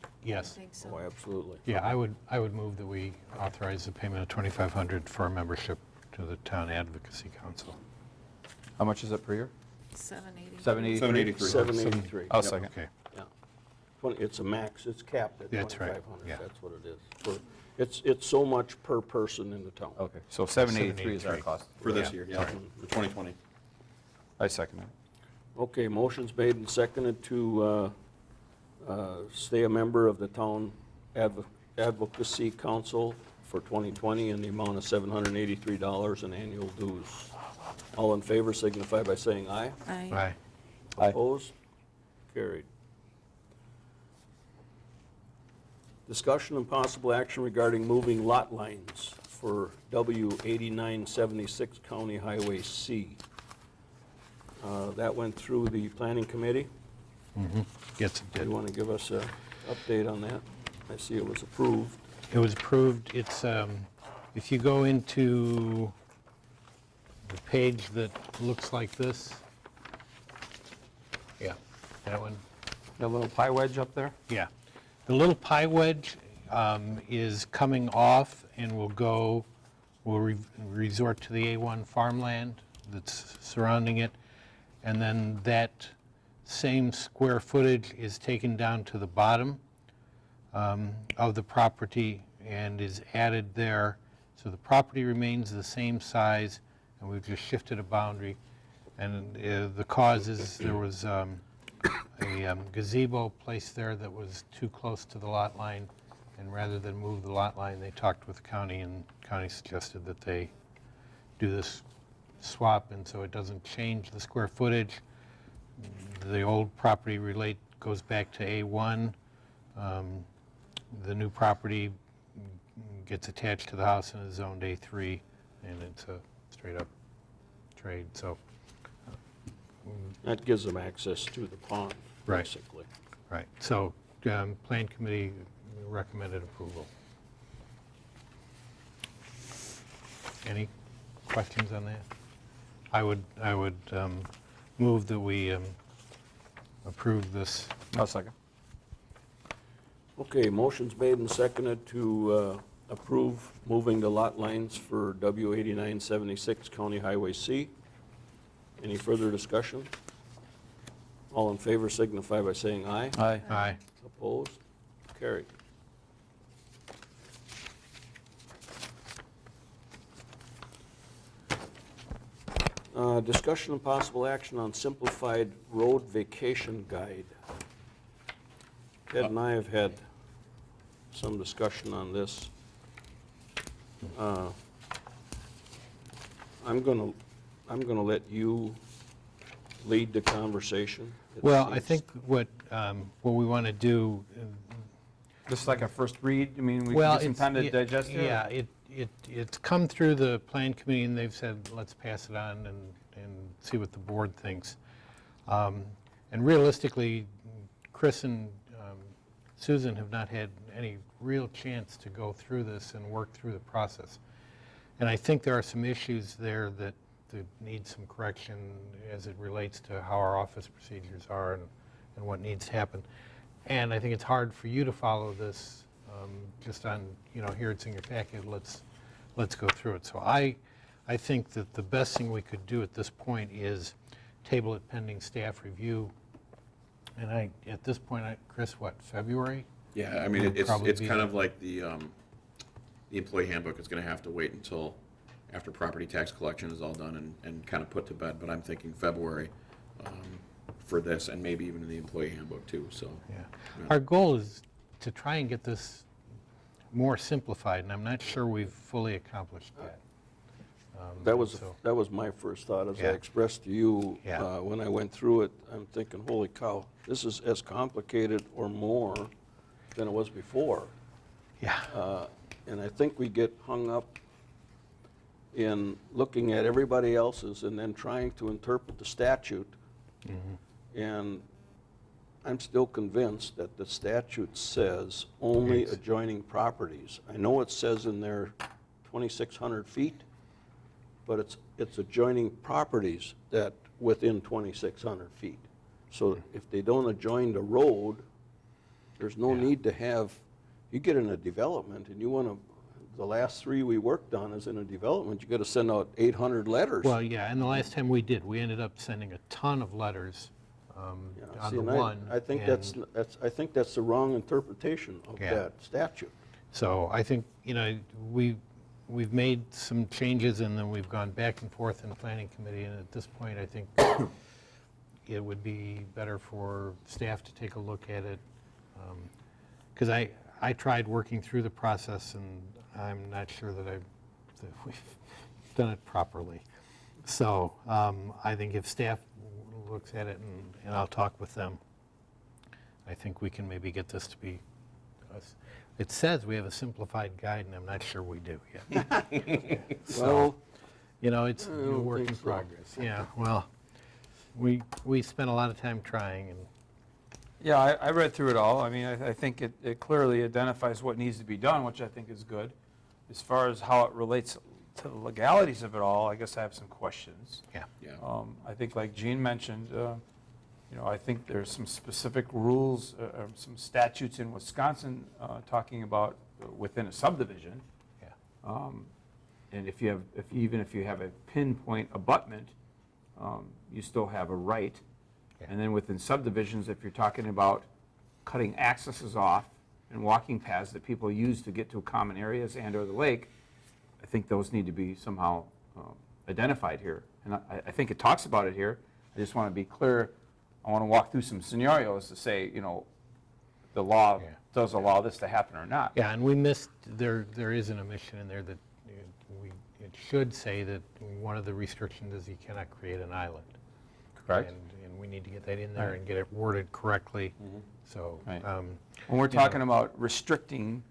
Speaker 9: I
Speaker 8: Yes.
Speaker 9: think so.
Speaker 3: Oh, absolutely.
Speaker 8: Yeah, I would move that we authorize the payment of $2,500 for a membership to the Town Advocacy Council.
Speaker 1: How much is it per year?
Speaker 9: 780.
Speaker 1: 783?
Speaker 3: 783.
Speaker 1: I'll second.
Speaker 8: Okay.
Speaker 3: Yeah. It's a max, it's capped at
Speaker 8: That's right,
Speaker 3: 2,500.
Speaker 8: yeah.
Speaker 3: That's what it is. It's so much per person in the town.
Speaker 1: Okay, so 783 is our
Speaker 8: 783.
Speaker 1: cost.
Speaker 4: For this
Speaker 8: Yeah.
Speaker 4: year, yeah, for 2020.
Speaker 1: I second it.
Speaker 3: Okay, motion's made and seconded to stay a member of the Town Advocacy Council for 2020 in the amount of $783 in annual dues. All in favor signify by saying aye.
Speaker 9: Aye.
Speaker 8: Aye.
Speaker 1: Aye.
Speaker 3: Opposed? Carried. Discussion and possible action regarding moving lot lines for W 8976 County Highway C. That went through the planning committee.
Speaker 8: Yes, it
Speaker 3: Do you
Speaker 8: did.
Speaker 3: want to give us an update on that? I see it was approved.
Speaker 8: It was approved. It's, if you go into the page that looks like this, yeah, that one.
Speaker 1: Got a little pie wedge up there?
Speaker 8: Yeah. The little pie wedge is coming off and will resort to the A1 farmland that's surrounding it. And then that same square footage is taken down to the bottom of the property and is added there. So the property remains the same size, and we've just shifted a boundary. And the cause is there was a gazebo placed there that was too close to the lot line, and rather than move the lot line, they talked with the county, and the county suggested that they do this swap, and so it doesn't change the square footage. The old property goes back to A1. The new property gets attached to the house and is zoned A3, and it's a straight-up trade, so.
Speaker 3: That gives them access to the pond,
Speaker 8: Right.
Speaker 3: basically.
Speaker 8: Right, so Plan Committee recommended approval. Any questions on that? I would move that we approve this.
Speaker 1: I'll second.
Speaker 3: Okay, motion's made and seconded to approve moving the lot lines for W 8976 County Highway C. Any further discussion? All in favor signify by saying aye.
Speaker 1: Aye.
Speaker 8: Aye.
Speaker 3: Opposed? Carried. Discussion and possible action on simplified road vacation guide. Ted and I have had some discussion on this. I'm gonna let you lead the conversation. It
Speaker 8: Well, I
Speaker 3: seems-
Speaker 8: think what we want to do,
Speaker 1: Just like a first read, I mean, we
Speaker 8: well,
Speaker 1: give some time to digest it?
Speaker 8: Yeah, it's come through the Plan Committee, and they've said, let's pass it on and see what the board thinks. And realistically, Chris and Susan have not had any real chance to go through this and work through the process. And I think there are some issues there that need some correction as it relates to how our office procedures are and what needs to happen. And I think it's hard for you to follow this just on, here it's in your packet, let's go through it. So I think that the best thing we could do at this point is table it pending staff review. And at this point, Chris, what, February?
Speaker 4: Yeah, I mean,
Speaker 8: Would
Speaker 4: it's
Speaker 8: probably
Speaker 4: it's
Speaker 8: be
Speaker 4: kind
Speaker 8: the-
Speaker 4: of like the employee handbook is gonna have to wait until after property tax collection is all done and kind of put to bed, but I'm thinking February for this, and maybe even in the employee handbook too, so.
Speaker 8: Yeah.
Speaker 4: Yeah.
Speaker 8: Our goal is to try and get this more simplified, and I'm not sure we've fully accomplished that.
Speaker 3: That was
Speaker 8: So-
Speaker 3: my first thought, as I
Speaker 8: Yeah.
Speaker 3: expressed to you
Speaker 8: Yeah.
Speaker 3: when I went through it. I'm thinking, holy cow, this is as complicated or more than it was before.
Speaker 8: Yeah.
Speaker 3: And I think we get hung up in looking at everybody else's and then trying to interpret the statute. And I'm still convinced that the statute says only
Speaker 8: Yes.
Speaker 3: adjoining properties. I know it says in there 2,600 feet, but it's adjoining properties that within 2,600 feet. So if they don't adjoin the road, there's no need to have, you get in a development and you want to, the last 3 we worked on is in a development, you got to send out 800 letters.
Speaker 8: Well, yeah, and the last time we did, we ended up sending a ton of letters
Speaker 3: Yeah,
Speaker 8: on
Speaker 3: see,
Speaker 8: the
Speaker 3: and
Speaker 8: one.
Speaker 3: I think
Speaker 8: and
Speaker 3: I think that's the wrong interpretation of
Speaker 8: Yeah.
Speaker 3: that statute.
Speaker 8: So I think, we've made some changes, and then we've gone back and forth in the planning committee, and at this point, I think it would be better for staff to take a look at it. Because I tried working through the process, and I'm not sure that we've done it properly. So I think if staff looks at it, and I'll talk with them, I think we can maybe get this to be, it says we have a simplified guide, and I'm not sure we do yet. So, it's a
Speaker 3: don't
Speaker 8: work
Speaker 3: think
Speaker 8: in
Speaker 3: so.
Speaker 8: progress. Yeah, well, we spent a lot of time trying, and
Speaker 1: Yeah, I read through it all. I mean, I think it clearly identifies what needs to be done, which I think is good. As far as how it relates to the legalities of it all, I guess I have some questions.
Speaker 8: yeah.
Speaker 4: Yeah.
Speaker 1: I think like Gene mentioned, I think there's some specific rules, some statutes in Wisconsin talking about within a subdivision.
Speaker 8: Yeah.
Speaker 1: And even if you have a pinpoint abutment, you still have a right.
Speaker 8: Yeah.
Speaker 1: And then within subdivisions, if you're talking about cutting accesses off and walking paths that people use to get to common areas and/or the lake, I think those need to be somehow identified here. And I think it talks about it here. I just want to be clear. I want to walk through some scenarios to say, the law
Speaker 8: Yeah.
Speaker 1: does allow this to happen or not.
Speaker 8: Yeah, and we missed, there is an omission in there that it should say that one of the restrictions is you cannot create an island.
Speaker 1: Correct.
Speaker 8: And we need to get that in there and get it worded correctly, so.
Speaker 1: Right. When we're talking about restricting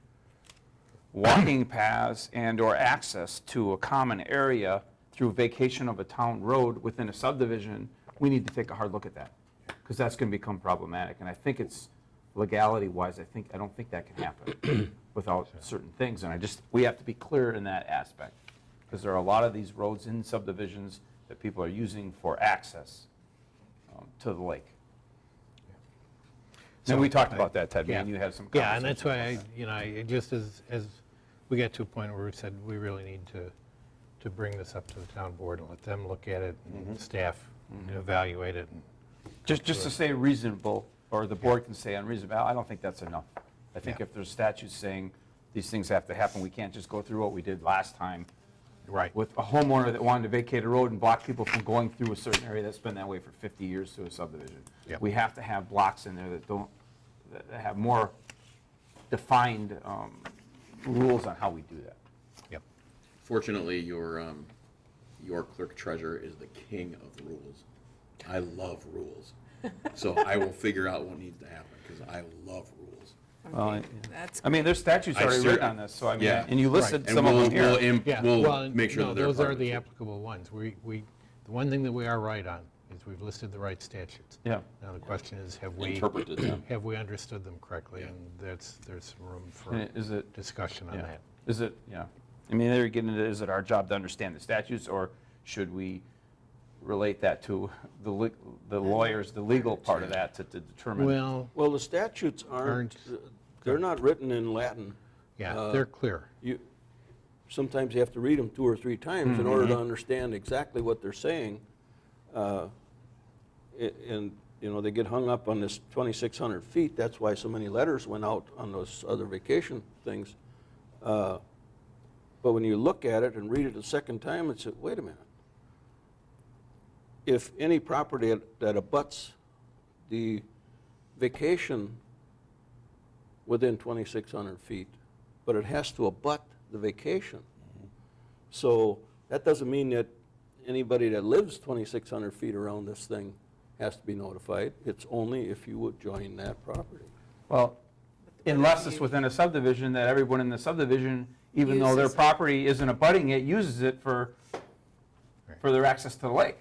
Speaker 1: walking paths and/or access to a common area through vacation of a town road within a subdivision, we need to take a hard look at that, because that's going to become problematic. And I think it's legality-wise, I don't think that can happen without certain things. And we have to be clear in that aspect, because there are a lot of these roads in subdivisions that people are using for access to the lake. And we talked about that, Ted, me and you had some conversations.
Speaker 8: Yeah, and that's why,
Speaker 1: about that.
Speaker 8: just as we got to a point where we said we really need to bring this up to the town board and let them look at it, and staff evaluate it.
Speaker 1: Just to say reasonable, or the board can say unreasonable, I don't think that's enough. I think
Speaker 8: Yeah.
Speaker 1: if there's statutes saying these things have to happen, we can't just go through what we did last time
Speaker 8: Right.
Speaker 1: with a homeowner that wanted to vacate a road and block people from going through a certain area that's been that way for 50 years to a subdivision.
Speaker 8: Yep.
Speaker 1: We have to have blocks in there that have more defined rules on how we do that.
Speaker 8: Yep.
Speaker 4: Fortunately, your clerk treasurer is the king of rules. I love rules. So I will figure out what needs to happen, because I love rules.
Speaker 1: Well,
Speaker 9: That's
Speaker 1: I mean, there's statutes
Speaker 4: I
Speaker 1: already
Speaker 4: ser-
Speaker 1: written on this, so I mean,
Speaker 4: Yeah.
Speaker 1: and you listed
Speaker 4: And
Speaker 1: some of them
Speaker 4: we'll,
Speaker 1: here.
Speaker 8: Yeah,
Speaker 4: we'll
Speaker 8: well,
Speaker 4: make sure
Speaker 8: no,
Speaker 4: that they're
Speaker 8: those
Speaker 4: part
Speaker 8: are
Speaker 4: of
Speaker 8: the
Speaker 4: it.
Speaker 8: applicable ones. The one thing that we are right on is we've listed the right statutes.
Speaker 1: Yeah.
Speaker 8: Now, the question is, have we
Speaker 4: Interpreted them.
Speaker 8: understood them correctly?
Speaker 4: Yeah.
Speaker 8: And there's some room for
Speaker 1: And is it,
Speaker 8: discussion on
Speaker 1: yeah.
Speaker 8: that.
Speaker 1: Is it, yeah. I mean, they're getting into, is it our job to understand the statutes, or should we relate that to the lawyers, the legal part of that to determine?
Speaker 8: Well,
Speaker 3: The statutes
Speaker 8: Aren't-
Speaker 3: they're not written in Latin.
Speaker 8: yeah, they're clear.
Speaker 3: Sometimes you have to read them 2 or 3 times in order to understand exactly what they're saying. And, they get hung up on this 2,600 feet. That's why so many letters went out on those other vacation things. But when you look at it and read it a second time, it's, wait a minute. If any property that abuts the vacation within 2,600 feet, but it has to abut the vacation. So that doesn't mean that anybody that lives 2,600 feet around this thing has to be notified. It's only if you would join that property.
Speaker 1: Well, unless it's within a subdivision, that everyone in the subdivision, even though their
Speaker 9: Uses it.
Speaker 1: property isn't abutting it, uses it for their access to the lake.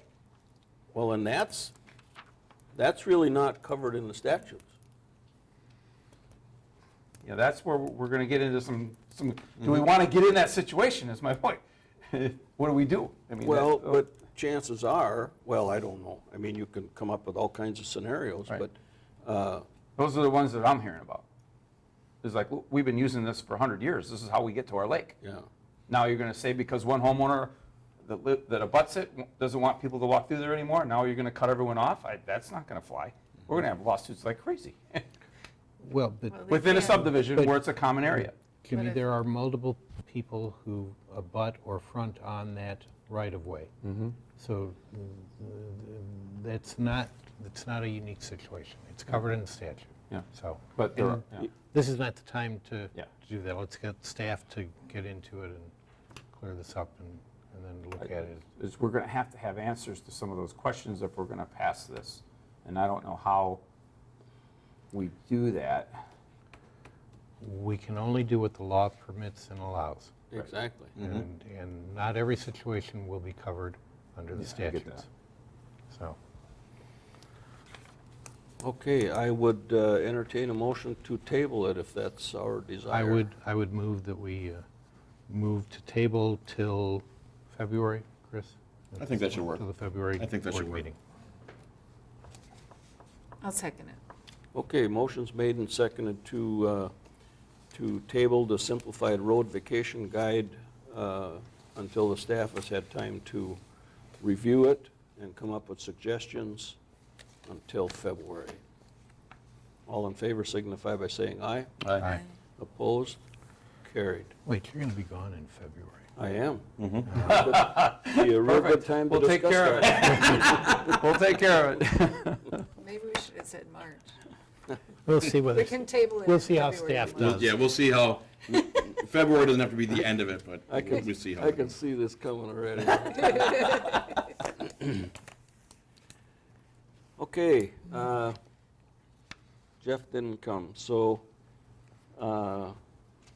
Speaker 3: Well, and that's really not covered in the statutes.
Speaker 1: Yeah, that's where we're going to get into some, do we want to get in that situation, is my point. What do we do? I mean,
Speaker 3: Well,
Speaker 1: that-
Speaker 3: but chances are, well, I don't know. I mean, you can come up with all kinds of scenarios,
Speaker 1: Right.
Speaker 3: but,
Speaker 1: Those are the ones that I'm hearing about. It's like, we've been using this for 100 years. This is how we get to our lake.
Speaker 3: yeah.
Speaker 1: Now you're going to say because one homeowner that abuts it doesn't want people to walk through there anymore, now you're going to cut everyone off? That's not going to fly. We're going to have lawsuits like crazy
Speaker 8: Well, but
Speaker 9: Well, they
Speaker 1: within a
Speaker 9: can.
Speaker 1: subdivision where it's a common area.
Speaker 8: Jimmy,
Speaker 9: But if-
Speaker 8: there are multiple people who abut or front on that right-of-way. So that's not a unique situation. It's covered in the statute.
Speaker 1: Yeah.
Speaker 8: So,
Speaker 1: But there are,
Speaker 8: and
Speaker 1: yeah.
Speaker 8: this is not the time to
Speaker 1: Yeah.
Speaker 8: do that. Let's get staff to get into it and clear this up and then look at it.
Speaker 1: is we're going to have answers to some of those questions if we're going to pass this. And I don't know how we do that.
Speaker 8: We can only do what the law permits and allows.
Speaker 3: Exactly.
Speaker 8: And not every situation will be covered under the
Speaker 1: Yeah, I get
Speaker 8: statutes. So,
Speaker 3: Okay, I would entertain a motion to table it if that's our desire.
Speaker 8: I would move that we move to table till February, Chris?
Speaker 4: I think that should work.
Speaker 8: Till the February
Speaker 4: I think that should
Speaker 8: board
Speaker 4: work.
Speaker 8: meeting.
Speaker 9: I'll second it.
Speaker 3: Okay, motion's made and seconded to table the simplified road vacation guide until the staff has had time to review it and come up with suggestions until February. All in favor signify by saying aye.
Speaker 8: Aye.
Speaker 3: Opposed? Carried.
Speaker 8: Wait, you're going to be gone in February.
Speaker 3: I am. Be a real good time to
Speaker 1: We'll take
Speaker 3: discuss
Speaker 1: care of
Speaker 3: that.
Speaker 1: it. We'll take care of it.
Speaker 9: Maybe we should have said March.
Speaker 8: We'll see whether,
Speaker 9: We can table it.
Speaker 8: we'll
Speaker 9: in
Speaker 8: see how
Speaker 9: February
Speaker 8: staff
Speaker 9: if you want.
Speaker 8: does.
Speaker 4: Yeah, we'll see how, February doesn't have to be the end of it, but
Speaker 3: I can,
Speaker 4: we'll see how.
Speaker 3: I
Speaker 4: it
Speaker 3: can
Speaker 4: goes.
Speaker 3: see this coming already. Okay, Jeff didn't come, so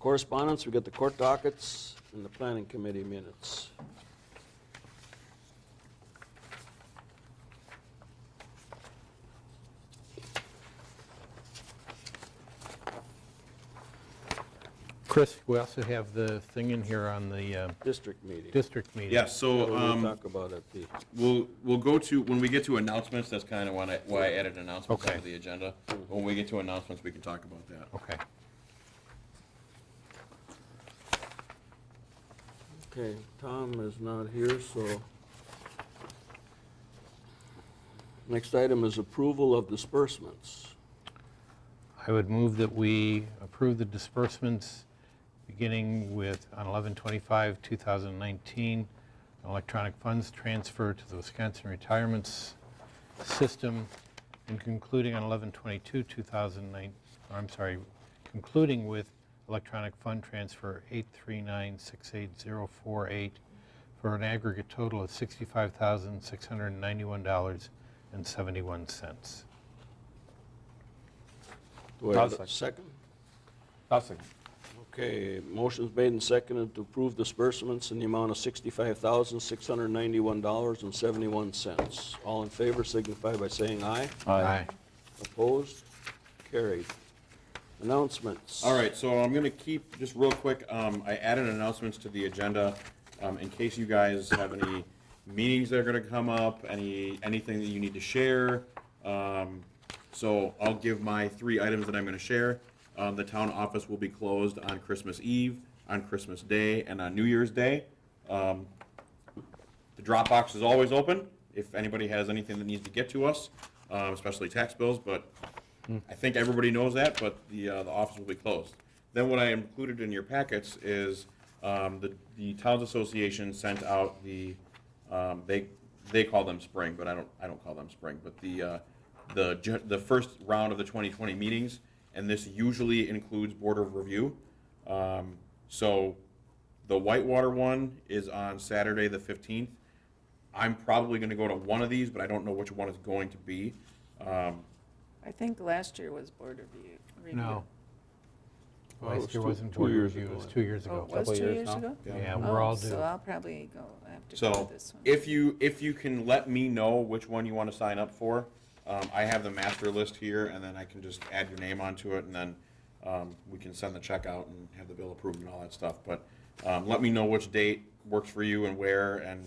Speaker 3: correspondence, we got the court dockets and the planning committee minutes.
Speaker 8: Chris, we also have the thing in here on the
Speaker 3: District meeting.
Speaker 8: district meeting.
Speaker 4: Yeah, so,
Speaker 3: We'll talk about it.
Speaker 4: we'll go to, when we get to announcements, that's kind of why I added announcements
Speaker 8: Okay.
Speaker 4: onto the agenda. When we get to announcements, we can talk about that.
Speaker 8: Okay.
Speaker 3: Okay, Tom is not here, so. Next item is approval of disbursements.
Speaker 8: I would move that we approve the disbursements beginning with, on 11/25/2019, electronic funds transfer to the Wisconsin Retirement System, and concluding on 11/22/2009, I'm sorry, concluding with electronic fund transfer 839-68048 for an aggregate total of $65,691.71.
Speaker 3: Do I
Speaker 1: I'll
Speaker 3: have a
Speaker 1: second.
Speaker 3: second?
Speaker 1: I'll second.
Speaker 3: Okay, motion's made and seconded to approve disbursements in the amount of $65,691.71. All in favor signify by saying aye.
Speaker 8: Aye.
Speaker 3: Opposed? Carried. Announcements.
Speaker 4: All right, so I'm gonna keep, just real quick, I added announcements to the agenda, in case you guys have any meetings that are gonna come up, anything that you need to share. So I'll give my 3 items that I'm gonna share. The town office will be closed on Christmas Eve, on Christmas Day, and on New Year's Day. The drop box is always open, if anybody has anything that needs to get to us, especially tax bills, but I think everybody knows that, but the office will be closed. Then what I included in your packets is the Towns Association sent out the, they call them spring, but I don't call them spring, but the first round of the 2020 meetings, and this usually includes Board of Review. So the Whitewater one is on Saturday, the 15th. I'm probably going to go to one of these, but I don't know which one it's going to be.
Speaker 9: I think last year was board review.
Speaker 8: No.
Speaker 3: Well, it was
Speaker 8: Last year
Speaker 3: two-
Speaker 8: wasn't
Speaker 3: 2
Speaker 8: board
Speaker 3: years
Speaker 8: review, it
Speaker 3: ago.
Speaker 8: was 2 years
Speaker 9: Oh,
Speaker 8: ago.
Speaker 9: it was 2 years ago?
Speaker 8: Yeah, we're all due.
Speaker 9: So I'll probably go, I have to go
Speaker 4: So
Speaker 9: to this one.
Speaker 4: if you can let me know which one you want to sign up for, I have the master list here, and then I can just add your name onto it, and then we can send the check out and have the bill approved and all that stuff. But let me know which date works for you and where, and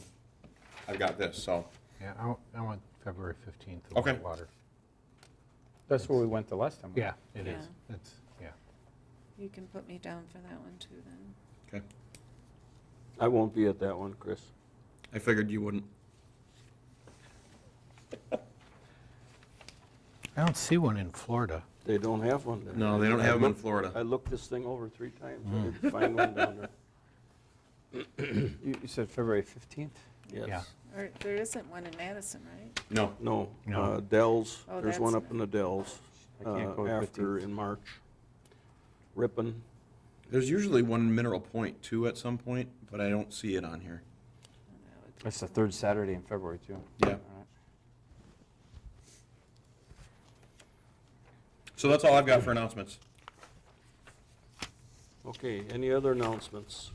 Speaker 4: I've got this, so.
Speaker 8: Yeah, I want February 15th, the
Speaker 4: Okay.
Speaker 8: Whitewater.
Speaker 1: That's where we went the last time.
Speaker 8: Yeah, it is.
Speaker 9: Yeah.
Speaker 8: It's, yeah.
Speaker 9: You can put me down for that one too then.
Speaker 4: Okay.
Speaker 3: I won't be at that one, Chris.
Speaker 4: I figured you wouldn't.
Speaker 8: I don't see one in Florida.
Speaker 3: They don't have one there.
Speaker 4: No, they don't have them in Florida.
Speaker 3: I looked this thing over 3 times. I didn't find one down there.
Speaker 1: You said February 15th?
Speaker 3: Yes.
Speaker 8: Yeah.
Speaker 9: Or there isn't one in Madison, right?
Speaker 4: No.
Speaker 3: No,
Speaker 8: No.
Speaker 3: Dells,
Speaker 9: Oh,
Speaker 3: there's
Speaker 9: that's
Speaker 3: one
Speaker 9: in
Speaker 3: up in the Dells
Speaker 1: I can't go to
Speaker 3: after
Speaker 1: 15th.
Speaker 3: in March. Ripon,
Speaker 4: There's usually one Mineral Point too at some point, but I don't see it on here.
Speaker 1: That's the third Saturday in February, too.
Speaker 4: Yeah.
Speaker 1: All right.
Speaker 4: So that's all I've got for announcements.
Speaker 3: okay, any other announcements?